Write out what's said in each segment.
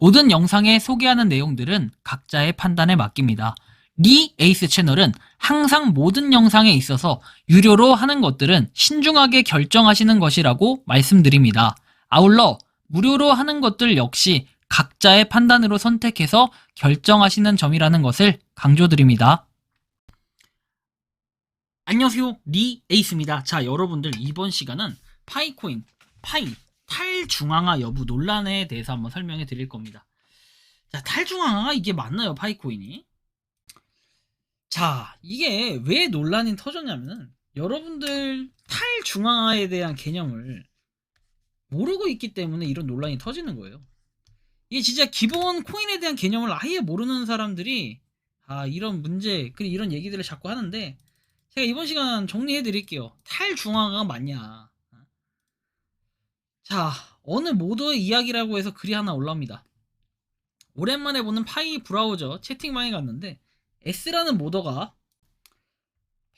모든 영상에 소개하는 내용들은 각자의 판단에 맡깁니다. 리 에이스 채널은 항상 모든 영상에 있어서 유료로 하는 것들은 신중하게 결정하시는 것이라고 말씀드립니다. 아울러 무료로 하는 것들 역시 각자의 판단으로 선택해서 결정하시는 점이라는 것을 강조드립니다. 안녕하세요, 리 에이스입니다. 자, 여러분들 이번 시간은 파이코인, 파이, 탈중앙화 여부 논란에 대해서 한번 설명해 드릴 겁니다. 자, 탈중앙화가 이게 맞나요, 파이코인이? 자, 이게 왜 논란이 터졌냐면은 여러분들 탈중앙화에 대한 개념을 모르고 있기 때문에 이런 논란이 터지는 거예요. 이게 진짜 기본 코인에 대한 개념을 아예 모르는 사람들이 이런 문제, 그리고 이런 얘기들을 자꾸 하는데, 제가 이번 시간 정리해 드릴게요. 탈중앙화가 맞냐? 자, 어느 모더의 이야기라고 해서 글이 하나 올라옵니다. 오랜만에 보는 파이 브라우저 채팅방에 갔는데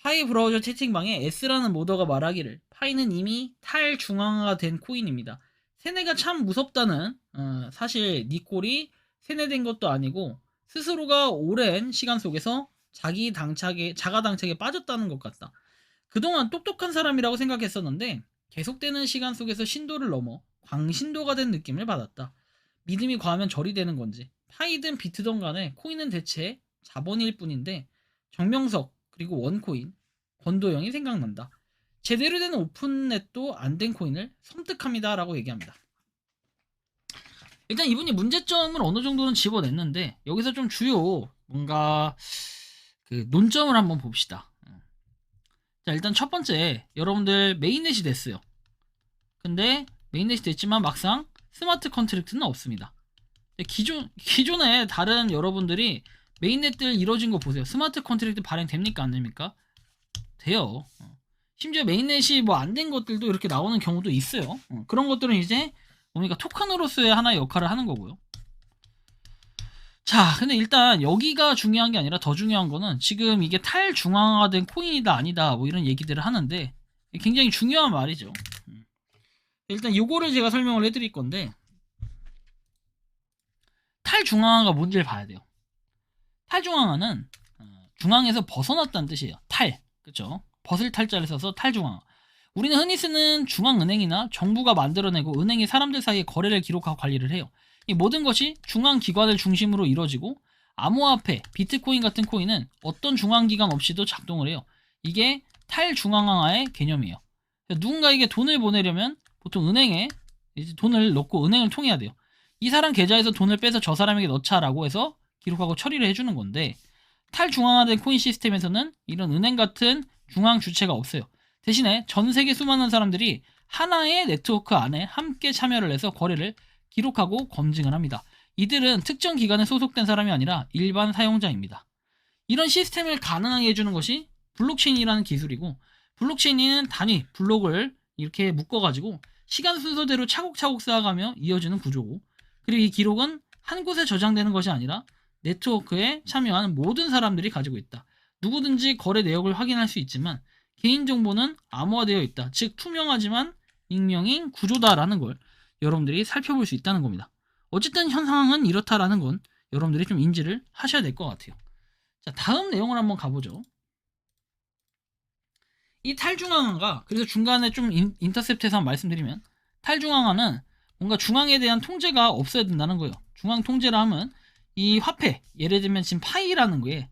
파이 브라우저 채팅방에 S라는 모더가 말하기를 파이는 이미 탈중앙화가 된 코인입니다. 세뇌가 참 무섭다는, 사실 니 꼴이 세뇌된 것도 아니고 스스로가 오랜 시간 속에서 자가 당착에 빠졌다는 것 같다. 그동안 똑똑한 사람이라고 생각했었는데 계속되는 시간 속에서 신도를 넘어 광신도가 된 느낌을 받았다. 믿음이 과하면 절이 되는 건지, 파이든 비트든 간에 코인은 대체 자본일 뿐인데 정명석 그리고 원코인, 권도영이 생각난다. 제대로 된 오픈넷도 안 된 코인을 섬뜩합니다 라고 얘기합니다. 일단 이분이 문제점을 어느 정도는 집어냈는데 여기서 좀 주요 뭔가 그 논점을 한번 봅시다. 자, 일단 첫 번째, 여러분들 메인넷이 됐어요. 근데 메인넷이 됐지만 막상 스마트 컨트랙트는 없습니다. 기존에 다른 여러분들이 메인넷들 이루어진 거 보세요. 스마트 컨트랙트 발행됩니까? 안 됩니까? 돼요. 심지어 메인넷이 뭐 안 된 것들도 이렇게 나오는 경우도 있어요. 그런 것들은 이제 뭡니까? 토큰으로서의 하나의 역할을 하는 거고요. 자, 근데 일단 여기가 중요한 게 아니라 더 중요한 거는 지금 이게 탈중앙화된 코인이다 아니다 뭐 이런 얘기들을 하는데 굉장히 중요한 말이죠. 일단 요거를 제가 설명을 해드릴 건데, 탈중앙화가 뭔지를 봐야 돼요. 탈중앙화는 중앙에서 벗어났다는 뜻이에요. 그쵸? 벗을 탈자를 써서 탈중앙화. 우리는 흔히 쓰는 중앙은행이나 정부가 만들어내고 은행이 사람들 사이에 거래를 기록하고 관리를 해요. 이 모든 것이 중앙기관을 중심으로 이루어지고, 암호화폐, 비트코인 같은 코인은 어떤 중앙기관 없이도 작동을 해요. 이게 탈중앙화의 개념이에요. 누군가에게 돈을 보내려면 보통 은행에 이제 돈을 넣고 은행을 통해야 돼요. 이 사람 계좌에서 돈을 빼서 저 사람에게 넣자라고 해서 기록하고 처리를 해주는 건데, 탈중앙화된 코인 시스템에서는 이런 은행 같은 중앙 주체가 없어요. 대신에 전 세계 수많은 사람들이 하나의 네트워크 안에 함께 참여를 해서 거래를 기록하고 검증을 합니다. 이들은 특정 기관에 소속된 사람이 아니라 일반 사용자입니다. 이런 시스템을 가능하게 해주는 것이 블록체인이라는 기술이고, 블록체인은 단위 블록을 이렇게 묶어가지고 시간 순서대로 차곡차곡 쌓아가며 이어지는 구조고, 그리고 이 기록은 한 곳에 저장되는 것이 아니라 네트워크에 참여하는 모든 사람들이 가지고 있다. 누구든지 거래 내역을 확인할 수 있지만 개인정보는 암호화되어 있다. 즉 투명하지만 익명인 구조다라는 걸 여러분들이 살펴볼 수 있다는 겁니다. 어쨌든 현 상황은 이렇다라는 건 여러분들이 좀 인지를 하셔야 될 것 같아요. 자, 다음 내용을 한번 가보죠. 이 탈중앙화가, 그래서 중간에 좀 인터셉트해서 한번 말씀드리면, 탈중앙화는 뭔가 중앙에 대한 통제가 없어야 된다는 거예요. 중앙 통제를 하면 이 화폐, 예를 들면 지금 파이라는 거에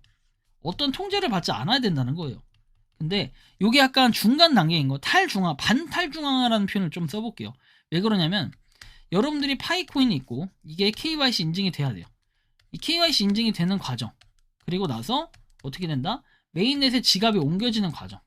어떤 통제를 받지 않아야 된다는 거예요. 근데 이게 약간 중간 단계인 거, 탈중앙, 반탈중앙화라는 표현을 좀 써볼게요. 왜 그러냐면 여러분들이 파이코인이 있고 이게 KYC 인증이 돼야 돼요. 이 KYC 인증이 되는 과정, 그리고 나서 어떻게 된다? 메인넷에 지갑이 옮겨지는 과정,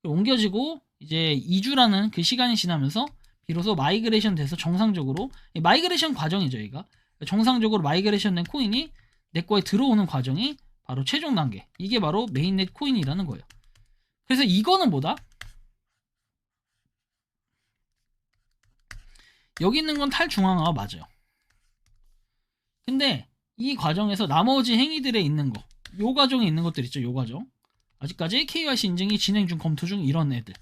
옮겨지고 이제 2주라는 그 시간이 지나면서 비로소 마이그레이션 돼서 정상적으로, 마이그레이션 과정이죠. 얘가 정상적으로 마이그레이션 된 코인이 내 거에 들어오는 과정이 바로 최종 단계, 이게 바로 메인넷 코인이라는 거예요. 그래서 이거는 뭐다? 여기 있는 건 탈중앙화가 맞아요. 근데 이 과정에서 나머지 행위들에 있는 거, 요 과정에 있는 것들 있죠. 요 과정, 아직까지 KYC 인증이 진행 중, 검토 중, 이런 애들,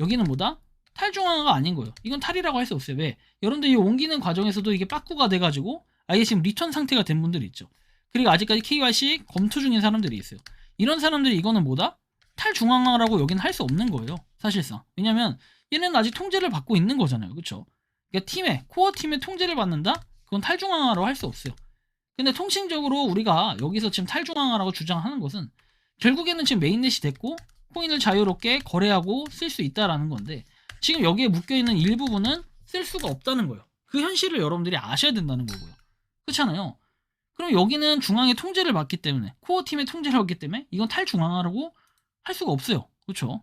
여기는 뭐다? 탈중앙화가 아닌 거예요. 이건 탈이라고 할 수 없어요. 왜? 여러분들 이 옮기는 과정에서도 이게 빠꾸가 돼가지고 아예 지금 리턴 상태가 된 분들이 있죠. 그리고 아직까지 KYC 검토 중인 사람들이 있어요. 이런 사람들이 이거는 뭐다? 탈중앙화라고 여기는 할 수 없는 거예요. 사실상. 왜냐면 얘는 아직 통제를 받고 있는 거잖아요. 그쵸? 그러니까 코어 팀의 통제를 받는다? 그건 탈중앙화라고 할 수 없어요. 근데 통칭적으로 우리가 여기서 지금 탈중앙화라고 주장하는 것은 결국에는 지금 메인넷이 됐고 코인을 자유롭게 거래하고 쓸 수 있다라는 건데 지금 여기에 묶여있는 일부분은 쓸 수가 없다는 거예요. 그 현실을 여러분들이 아셔야 된다는 거고요. 그렇잖아요. 그럼 여기는 중앙의 통제를 받기 때문에 코어 팀의 통제를 받기 때문에 이건 탈중앙화라고 할 수가 없어요. 그렇죠?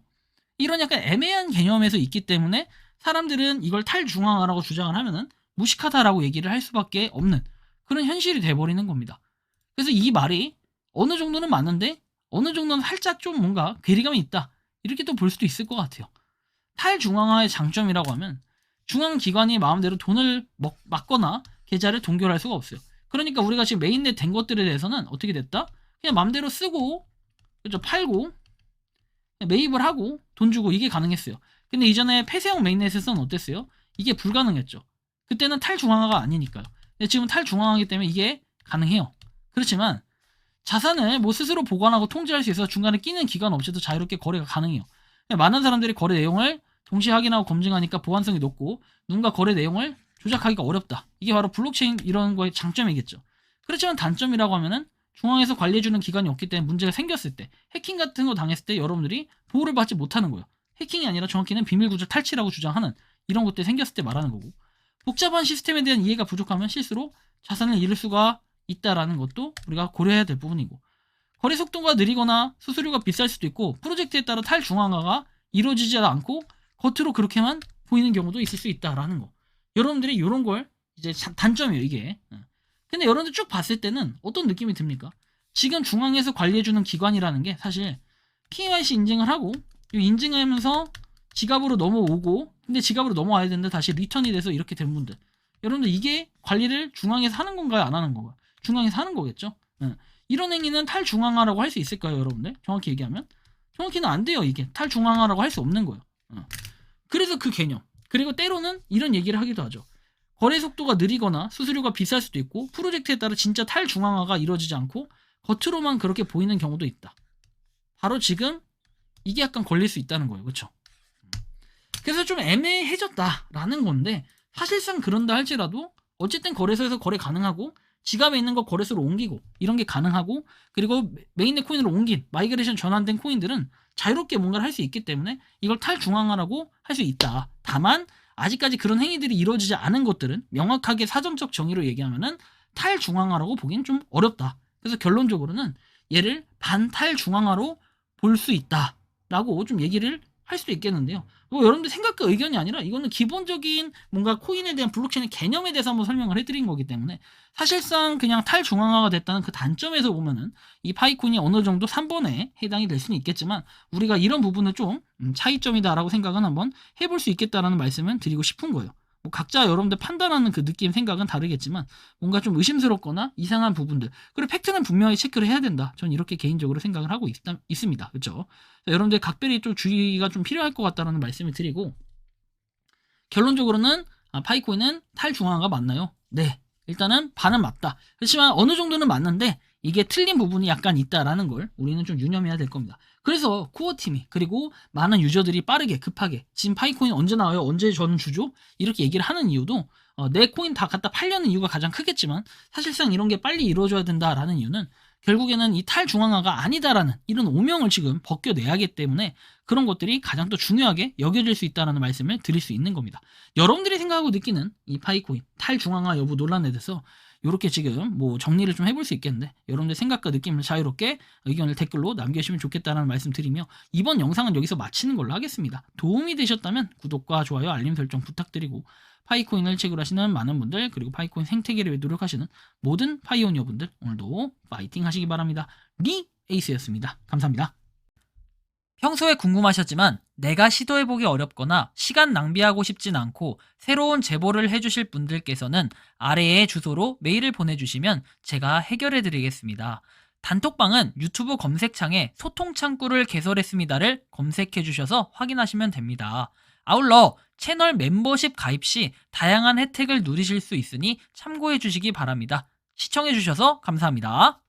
이런 약간 애매한 개념에서 있기 때문에 사람들은 이걸 탈중앙화라고 주장을 하면은 무식하다라고 얘기를 할 수밖에 없는 그런 현실이 돼버리는 겁니다. 그래서 이 말이 어느 정도는 맞는데 어느 정도는 살짝 좀 뭔가 괴리감이 있다. 이렇게 또 볼 수도 있을 것 같아요. 탈중앙화의 장점이라고 하면 중앙기관이 마음대로 돈을 막거나 계좌를 동결할 수가 없어요. 그러니까 우리가 지금 메인넷 된 것들에 대해서는 어떻게 됐다? 그냥 마음대로 쓰고 그죠? 팔고 매입을 하고 돈 주고 이게 가능했어요. 근데 이전에 폐쇄형 메인넷에서는 어땠어요? 이게 불가능했죠. 그때는 탈중앙화가 아니니까요. 근데 지금 탈중앙화이기 때문에 이게 가능해요. 그렇지만 자산을 뭐 스스로 보관하고 통제할 수 있어서 중간에 끼는 기관 없이도 자유롭게 거래가 가능해요. 많은 사람들이 거래 내용을 동시에 확인하고 검증하니까 보안성이 높고 누군가 거래 내용을 조작하기가 어렵다. 이게 바로 블록체인 이런 거의 장점이겠죠. 그렇지만 단점이라고 하면은 중앙에서 관리해주는 기관이 없기 때문에 문제가 생겼을 때 해킹 같은 거 당했을 때 여러분들이 보호를 받지 못하는 거예요. 해킹이 아니라 정확히는 비밀구조 탈취라고 주장하는 이런 것들이 생겼을 때 말하는 거고 복잡한 시스템에 대한 이해가 부족하면 실수로 자산을 잃을 수가 있다라는 것도 우리가 고려해야 될 부분이고 거래 속도가 느리거나 수수료가 비쌀 수도 있고 프로젝트에 따라 탈중앙화가 이루어지지 않고 겉으로 그렇게만 보이는 경우도 있을 수 있다라는 거. 여러분들이 이런 걸 이제 단점이에요 이게. 근데 여러분들 쭉 봤을 때는 어떤 느낌이 듭니까? 지금 중앙에서 관리해주는 기관이라는 게 사실 KYC 인증을 하고 인증하면서 지갑으로 넘어오고 근데 지갑으로 넘어와야 되는데 다시 리턴이 돼서 이렇게 된 분들 여러분들 이게 관리를 중앙에서 하는 건가요? 안 하는 건가요? 중앙에서 하는 거겠죠? 이런 행위는 탈중앙화라고 할 수 있을까요 여러분들? 정확히 얘기하면 정확히는 안 돼요 이게 탈중앙화라고 할 수 없는 거예요. 그래서 그 개념 그리고 때로는 이런 얘기를 하기도 하죠. 거래 속도가 느리거나 수수료가 비쌀 수도 있고 프로젝트에 따라 진짜 탈중앙화가 이루어지지 않고 겉으로만 그렇게 보이는 경우도 있다. 바로 지금 이게 약간 걸릴 수 있다는 거예요. 그렇죠? 그래서 좀 애매해졌다라는 건데 사실상 그런다 할지라도 어쨌든 거래소에서 거래 가능하고 지갑에 있는 거 거래소로 옮기고 이런 게 가능하고 그리고 메인넷 코인으로 옮긴 마이그레이션 전환된 코인들은 자유롭게 뭔가를 할 수 있기 때문에 이걸 탈중앙화라고 할 수 있다. 다만 아직까지 그런 행위들이 이루어지지 않은 것들은 명확하게 사전적 정의로 얘기하면은 탈중앙화라고 보기엔 좀 어렵다. 그래서 결론적으로는 얘를 반탈중앙화로 볼 수 있다라고 좀 얘기를 할 수도 있겠는데요. 뭐 여러분들 생각과 의견이 아니라 이거는 기본적인 뭔가 코인에 대한 블록체인의 개념에 대해서 한번 설명을 해드린 거기 때문에 사실상 그냥 탈중앙화가 됐다는 그 단점에서 보면은 이 파이코인이 어느 정도 3번에 해당이 될 수는 있겠지만 우리가 이런 부분을 좀 차이점이다라고 생각은 한번 해볼 수 있겠다라는 말씀을 드리고 싶은 거예요. 뭐 각자 여러분들 판단하는 그 느낌 생각은 다르겠지만 뭔가 좀 의심스럽거나 이상한 부분들 그리고 팩트는 분명히 체크를 해야 된다. 전 이렇게 개인적으로 생각을 하고 있습니다. 그렇죠? 여러분들 각별히 좀 주의가 좀 필요할 것 같다는 말씀을 드리고 결론적으로는 파이코인은 탈중앙화가 맞나요? 네. 일단은 반은 맞다. 그렇지만 어느 정도는 맞는데 이게 틀린 부분이 약간 있다라는 걸 우리는 좀 유념해야 될 겁니다. 그래서 코어팀이 그리고 많은 유저들이 빠르게 급하게 지금 파이코인 언제 나와요? 언제 저는 주죠? 이렇게 얘기를 하는 이유도 내 코인 다 갖다 팔려는 이유가 가장 크겠지만 사실상 이런 게 빨리 이루어져야 된다라는 이유는 결국에는 이 탈중앙화가 아니다라는 이런 오명을 지금 벗겨내야하기 때문에 그런 것들이 가장 또 중요하게 여겨질 수 있다는 말씀을 드릴 수 있는 겁니다. 여러분들이 생각하고 느끼는 이 파이코인 탈중앙화 여부 논란에 대해서 이렇게 지금 뭐 정리를 좀 해볼 수 있겠는데 여러분들 생각과 느낌을 자유롭게 의견을 댓글로 남겨주시면 좋겠다는 말씀 드리며 이번 영상은 여기서 마치는 걸로 하겠습니다. 도움이 되셨다면 구독과 좋아요 알림 설정 부탁드리고 파이코인을 채굴하시는 많은 분들 그리고 파이코인 생태계를 위해 노력하시는 모든 파이오니어분들 오늘도 파이팅 하시기 바랍니다. 리 에이스였습니다. 감사합니다. 평소에 궁금하셨지만 내가 시도해보기 어렵거나 시간 낭비하고 싶진 않고 새로운 제보를 해주실 분들께서는 아래의 주소로 메일을 보내주시면 제가 해결해드리겠습니다. 단톡방은 유튜브 검색창에 소통창구를 개설했습니다를 검색해주셔서 확인하시면 됩니다. 아울러 채널 멤버십 가입 시 다양한 혜택을 누리실 수 있으니 참고해 주시기 바랍니다. 시청해 주셔서 감사합니다.